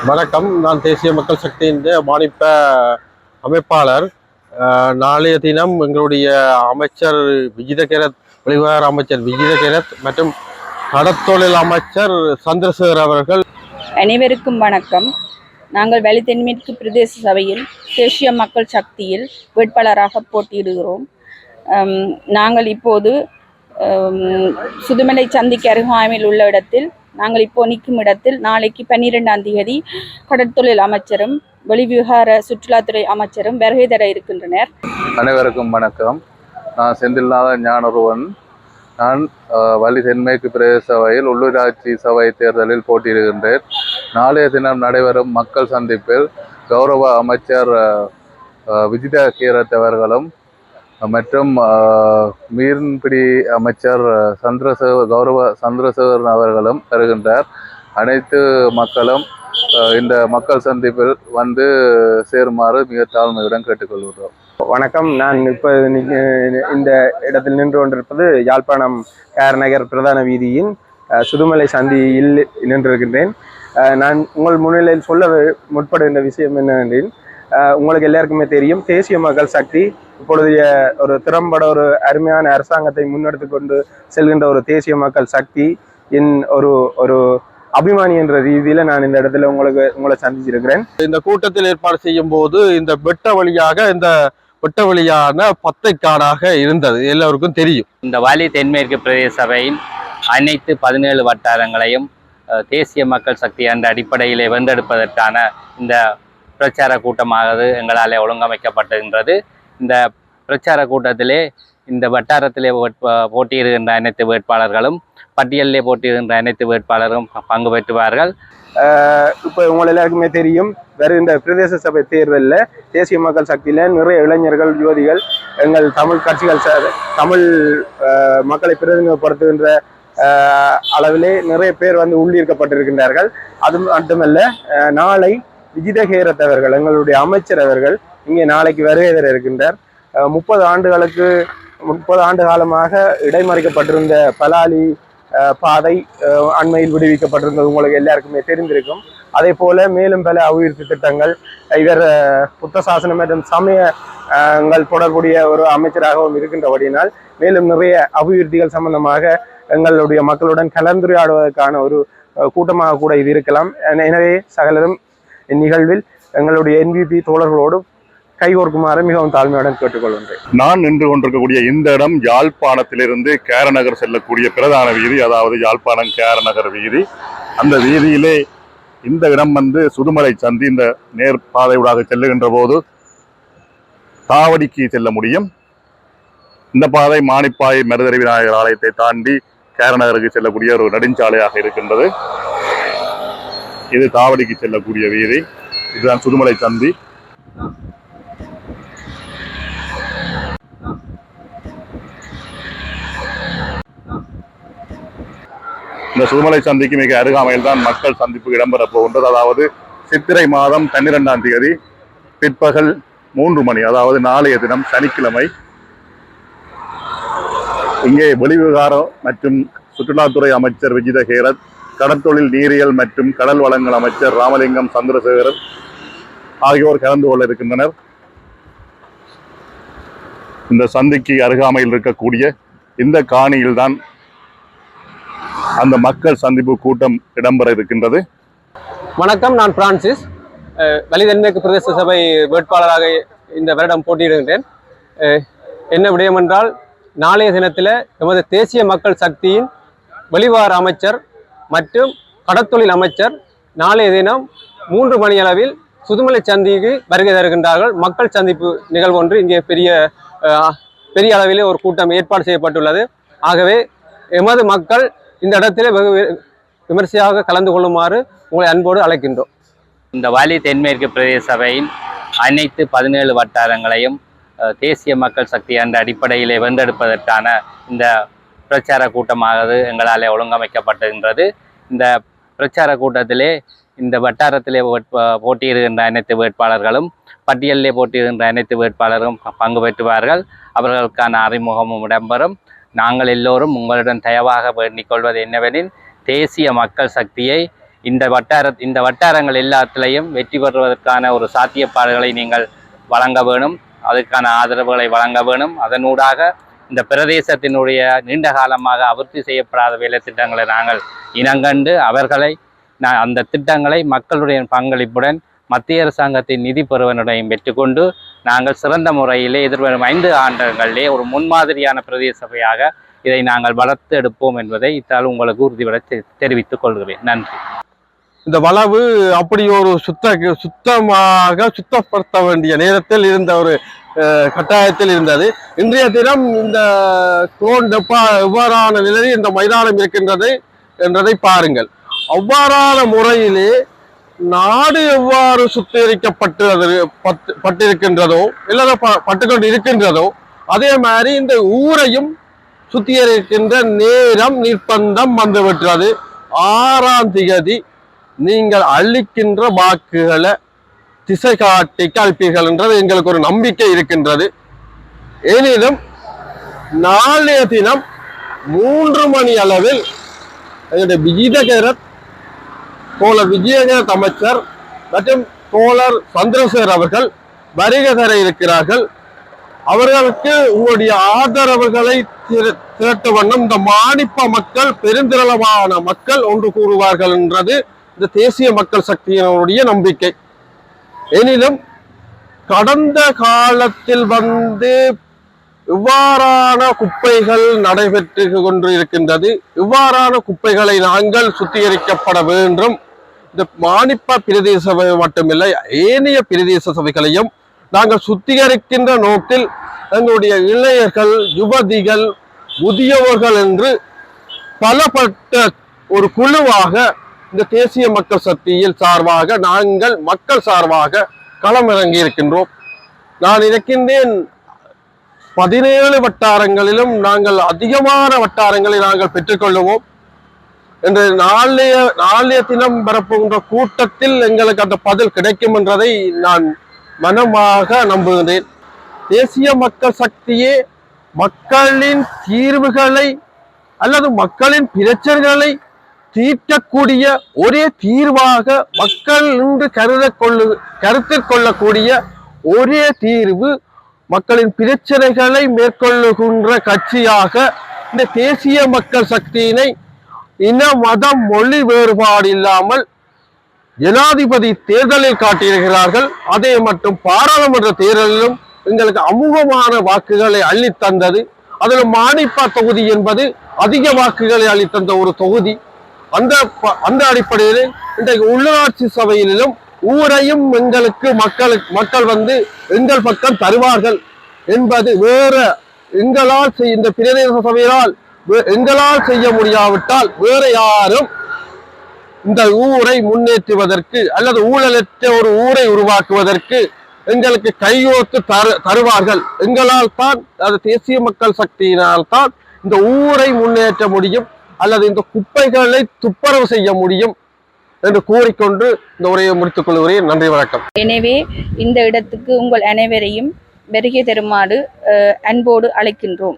வணக்கம். நான் தேசிய மக்கள் சக்தியின் மானிப்ப அமைப்பாளர். நாளைய தினம் எங்களுடைய அமைச்சர் விஜித கேரத், வெளிவிவகார அமைச்சர் விஜித கேரத் மற்றும் கடத்தொழில் அமைச்சர் சந்திரசேகர் அவர்கள். அனைவருக்கும் வணக்கம். நாங்கள் வலி தென்மேற்கு பிரதேச சபையில் தேசிய மக்கள் சக்தியில் வேட்பாளராக போட்டியிடுகிறோம். நாங்கள் இப்போது சுதுமலை சந்திக்கு அருகாமையில் உள்ள இடத்தில் நாங்கள் இப்போ நிற்கும் இடத்தில் நாளைக்கு 12ஆம் தேதி கடற்தொழில் அமைச்சரும் வெளிவிவகார சுற்றுலாத்துறை அமைச்சரும் வருகை தர இருக்கின்றனர். அனைவருக்கும் வணக்கம். நான் செந்தில்நாத ஞானருவன். நான் வலி தென்மேற்கு பிரதேச சபையில் உள்ளூராட்சி சபை தேர்தலில் போட்டியிடுகின்றேன். நாளைய தினம் நடைபெறும் மக்கள் சந்திப்பில் கௌரவ அமைச்சர் விஜித கேரத் அவர்களும் மற்றும் மீன்பிடி அமைச்சர் கௌரவ சந்திரசேகரன் அவர்களும் வருகின்றார். அனைத்து மக்களும் இந்த மக்கள் சந்திப்பில் வந்து சேருமாறு மிக தாழ்மையுடன் கேட்டுக்கொள்கிறோம். வணக்கம். நான் இப்போ இந்த இடத்தில் நின்று கொண்டிருப்பது யாழ்ப்பாணம் கேரநகர் பிரதான வீதியின் சுதுமலை சந்தியில் நின்றிருக்கின்றேன். நான் உங்கள் முன்னிலையில் சொல்ல முற்படுகின்ற விஷயம் என்னவென்றில், உங்களுக்கு எல்லாருக்குமே தெரியும், தேசிய மக்கள் சக்தி இப்பொழுதைய ஒரு திறம்பட ஒரு அருமையான அரசாங்கத்தை முன்னெடுத்து கொண்டு செல்கின்ற ஒரு தேசிய மக்கள் சக்தி ஒரு ஒரு அபிமானி என்ற ரீதியில நான் இந்த இடத்துல உங்களை சந்திச்சிருக்கிறேன். இந்த கூட்டத்தில் ஏற்பாடு செய்யும் போது இந்த வெட்ட வழியான பத்தைக்காடாக இருந்தது, எல்லோருக்கும் தெரியும். இந்த வலி தென்மேற்கு பிரதேச சபையின் அனைத்து 17 வட்டாரங்களையும் தேசிய மக்கள் சக்தி என்ற அடிப்படையிலே வென்றெடுப்பதற்கான இந்த பிரச்சார கூட்டமானது எங்களால் ஒழுங்கமைக்கப்பட்டிருக்கின்றது. இந்த பிரச்சார கூட்டத்திலே இந்த வட்டாரத்திலே போட்டியிடுகின்ற அனைத்து வேட்பாளர்களும் பட்டியலிலே போட்டியிடுகின்ற அனைத்து வேட்பாளரும் பங்கு பெற்றுவார்கள். இப்போ உங்கள் எல்லாருக்குமே தெரியும், வருகின்ற பிரதேச சபை தேர்தலில் தேசிய மக்கள் சக்தியில் நிறைய இளைஞர்கள், யுவதிகள், எங்கள் தமிழ் கட்சிகள், தமிழ் மக்களை பிரதிநிதிப்படுத்துகின்ற அளவிலே நிறைய பேர் வந்து உள்ளீர்க்கப்பட்டிருக்கின்றார்கள். அது மட்டுமல்ல, நாளை விஜித கேரத் அவர்கள், எங்களுடைய அமைச்சர் அவர்கள் இங்கே நாளைக்கு வருகை தர இருக்கின்றார். 30 ஆண்டு காலமாக இடைமறிக்கப்பட்டிருந்த பலாலி பாதை அண்மையில் விடுவிக்கப்பட்டிருந்தது உங்களுக்கு எல்லாருக்குமே தெரிந்திருக்கும். அதே போல மேலும் பல அபிவிருத்தி திட்டங்கள், இவர் புத்த சாசனம் மற்றும் சமயங்கள் தொடர்புடைய ஒரு அமைச்சராகவும் இருக்கின்றபடியினால் மேலும் நிறைய அபிவிருத்திகள் சம்பந்தமாக எங்களுடைய மக்களுடன் கலந்துரையாடுவதற்கான ஒரு கூட்டமாக கூட இது இருக்கலாம். எனவே சகலரும் இந்நிகழ்வில் எங்களுடைய NVP தோழர்களோடு கைகோர்க்குமாறு மிகவும் தாழ்மையுடன் கேட்டுக்கொள்கின்றேன். நான் நின்று கொண்டிருக்கக்கூடிய இந்த இடம் யாழ்ப்பாணத்திலிருந்து கேரநகர் செல்லக்கூடிய பிரதான வீதி, அதாவது யாழ்ப்பாணம் கேரநகர் வீதி. அந்த வீதியிலே இந்த இடம் வந்து சுதுமலை சந்தி. இந்த நேர் பாதையூடாக செல்லுகின்ற போது தாவடிக்கு செல்ல முடியும். இந்த பாதை மானிப்பாய் மருதறி விநாயகர் ஆலயத்தை தாண்டி கேரநகருக்கு செல்லக்கூடிய ஒரு நெடுஞ்சாலையாக இருக்கின்றது. இது தாவடிக்கு செல்லக்கூடிய வீதி. இதுதான் சுதுமலை சந்தி. இந்த சுதுமலை சந்திக்கு மிக அருகாமையில் தான் மக்கள் சந்திப்பு இடம்பெறப் போகின்றது. அதாவது சித்திரை மாதம் 12ஆம் தேதி பிற்பகல் 3 மணி, அதாவது நாளைய தினம் சனிக்கிழமை, இங்கே வெளிவிவகாரம் மற்றும் சுற்றுலாத்துறை அமைச்சர் விஜித கேரத், கடற்தொழில், நீரியல் மற்றும் கடல் வளங்கள் அமைச்சர் ராமலிங்கம் சந்திரசேகரன் ஆகியோர் கலந்து கொள்ள இருக்கின்றனர். இந்த சந்திக்கு அருகாமையில் இருக்கக்கூடிய இந்த காணியில்தான் அந்த மக்கள் சந்திப்பு கூட்டம் இடம்பெற இருக்கின்றது. வணக்கம். நான் பிரான்சிஸ், வலி தென்மேற்கு பிரதேச சபை வேட்பாளராக இந்த வருடம் போட்டியிடுகின்றேன். என்ன விடயம் என்றால், நாளைய தினத்தில் எமது தேசிய மக்கள் சக்தியின் வெளிவிவகார அமைச்சர் மற்றும் கடற்தொழில் அமைச்சர் நாளைய தினம் 3 மணி அளவில் சுதுமலை சந்திக்கு வருகை தருகின்றார்கள். மக்கள் சந்திப்பு நிகழ்வு ஒன்று இங்கே பெரிய அளவிலே ஒரு கூட்டம் ஏற்பாடு செய்யப்பட்டுள்ளது. ஆகவே எமது மக்கள் இந்த இடத்திலே வெகு விமர்சையாக கலந்து கொள்ளுமாறு உங்களை அன்போடு அழைக்கின்றோம். இந்த வலி தென்மேற்கு பிரதேச சபையின் அனைத்து 17 வட்டாரங்களையும் தேசிய மக்கள் சக்தி என்ற அடிப்படையிலே வென்றெடுப்பதற்கான இந்த பிரச்சார கூட்டமானது எங்களால் ஒழுங்கமைக்கப்பட்டிருக்கின்றது. இந்த பிரச்சார கூட்டத்திலே இந்த வட்டாரத்திலே போட்டியிடுகின்ற அனைத்து வேட்பாளர்களும் பட்டியலிலே போட்டியிடுகின்ற அனைத்து வேட்பாளரும் பங்கு பெற்றுவார்கள். அவர்களுக்கான அறிமுகமும் இடம்பெறும். நாங்கள் எல்லோரும் உங்களுடன் தயவாக வேண்டிக் கொள்வது என்னவெனில், தேசிய மக்கள் சக்தியை இந்த வட்டாரங்கள் எல்லாத்திலையும் வெற்றி பெறுவதற்கான ஒரு சாத்தியப்பாடுகளை நீங்கள் வழங்க வேணும், அதற்கான ஆதரவுகளை வழங்க வேணும். அதனூடாக இந்த பிரதேசத்தினுடைய நீண்ட காலமாக அபிவிருத்தி செய்யப்படாத வேலை திட்டங்களை நாங்கள் இனங்கண்டு அவர்களை அந்த திட்டங்களை மக்களுடைய பங்களிப்புடன் மத்திய அரசாங்கத்தின் நிதி பெறுவனுடையும் பெற்றுக்கொண்டு நாங்கள் சிறந்த முறையிலே எதிர்வரும் 5 ஆண்டுகளிலே ஒரு முன்மாதிரியான பிரதேச சபையாக இதை நாங்கள் வளர்த்து எடுப்போம் என்பதை இத்தால் உங்களுக்கு உறுதிபட தெரிவித்துக் கொள்கிறேன். நன்றி. இந்த வளவு அப்படி ஒரு சுத்தப்படுத்த வேண்டிய நேரத்தில் இருந்த ஒரு கட்டாயத்தில் இருந்தது. இன்றைய தினம் இந்த எவ்வாறான நிலையில் இந்த மைதானம் இருக்கின்றது என்றதை பாருங்கள். அவ்வாறான முறையிலே நாடு எவ்வாறு சுத்திகரிக்கப்பட்டிருக்கின்றதோ இல்லது பட்டுக்கொண்டு இருக்கின்றதோ அதே மாதிரி இந்த ஊரையும் சுத்திகரிக்கின்ற நேரம் நிர்பந்தம் வந்துவிட்டது. 6ஆம் தேதி நீங்கள் அளிக்கின்ற வாக்குகளை திசை காட்டிக்கு அளிப்பீர்கள் என்றது எங்களுக்கு ஒரு நம்பிக்கை இருக்கின்றது. எனினும் நாளைய தினம் 3 மணி அளவில் எங்களுடைய விஜயகேரத் அமைச்சர் மற்றும் தோழர் சந்திரசேகர் அவர்கள் வருகை தர இருக்கிறார்கள். அவர்களுக்கு உங்களுடைய ஆதரவுகளை திரட்ட வண்ணம் இந்த மானிப்ப மக்கள் பெருந்திரளவான மக்கள் ஒன்று கூறுவார்கள் என்றது இந்த தேசிய மக்கள் சக்தியினுடைய நம்பிக்கை. எனினும் கடந்த காலத்தில் இவ்வாறான குப்பைகள் நடைபெற்று கொண்டு இருக்கின்றது. இவ்வாறான குப்பைகளை நாங்கள் சுத்திகரிக்கப்பட வேண்டும். இந்த மானிப்ப பிரதேச சபை மட்டுமில்லை, ஏனைய பிரதேச சபைகளையும் நாங்கள் சுத்திகரிக்கின்ற நோக்கில் எங்களுடைய இளைஞர்கள், யுவதிகள், முதியவர்கள் என்று பலப்பட்ட ஒரு குழுவாக இந்த தேசிய மக்கள் சக்தியில் சார்பாக நாங்கள் மக்கள் சார்பாக களமிறங்கி இருக்கின்றோம். நான் இருக்கின்றேன் 17 வட்டாரங்களிலும் நாங்கள் அதிகமான வட்டாரங்களை நாங்கள் பெற்றுக்கொள்ளுவோம் என்று நாளைய தினம் வரப்போகின்ற கூட்டத்தில் எங்களுக்கு அந்த பதில் கிடைக்கும் என்றதை நான் மனமாக நம்புகிறேன். தேசிய மக்கள் சக்தியே மக்களின் தீர்வுகளை அல்லது மக்களின் பிரச்சனைகளை தீர்க்கக்கூடிய ஒரே தீர்வாக மக்கள் இன்று கருத்தில் கொள்ளக்கூடிய ஒரே தீர்வு மக்களின் பிரச்சனைகளை மேற்கொள்ளுகின்ற கட்சியாக இந்த தேசிய மக்கள் சக்தியினை இன மதம் மொழி வேறுபாடு இல்லாமல் ஜனாதிபதி தேர்தலில் காட்டியிருக்கிறார்கள். அதே மற்றும் பாராளுமன்ற தேர்தலிலும் எங்களுக்கு அமோகமான வாக்குகளை அள்ளித்தந்தது. அதில் மானிப்பா தொகுதி என்பது அதிக வாக்குகளை அளித்தந்த ஒரு தொகுதி. அந்த அடிப்படையில் இன்றைக்கு உள்ளாட்சி சபையிலும் ஊரையும் எங்களுக்கு மக்கள் எங்கள் பக்கம் தருவார்கள் என்பது வேற எங்களால் இந்த பிரதேச சபையால் எங்களால் செய்ய முடியாவிட்டால் வேற யாரும் இந்த ஊரை முன்னேற்றுவதற்கு அல்லது ஊழலற்ற ஒரு ஊரை உருவாக்குவதற்கு எங்களுக்கு கையோத்து தருவார்கள். எங்களால் தான், அது தேசிய மக்கள் சக்தியினால் தான் இந்த ஊரை முன்னேற்ற முடியும் அல்லது இந்த குப்பைகளை துப்புரவு செய்ய முடியும் என்று கூறிக்கொண்டு இந்த உரையை முடித்துக் கொள்கிறேன். நன்றி, வணக்கம். எனவே இந்த இடத்துக்கு உங்கள் அனைவரையும் வருகை தருமாறு அன்போடு அழைக்கின்றோம்.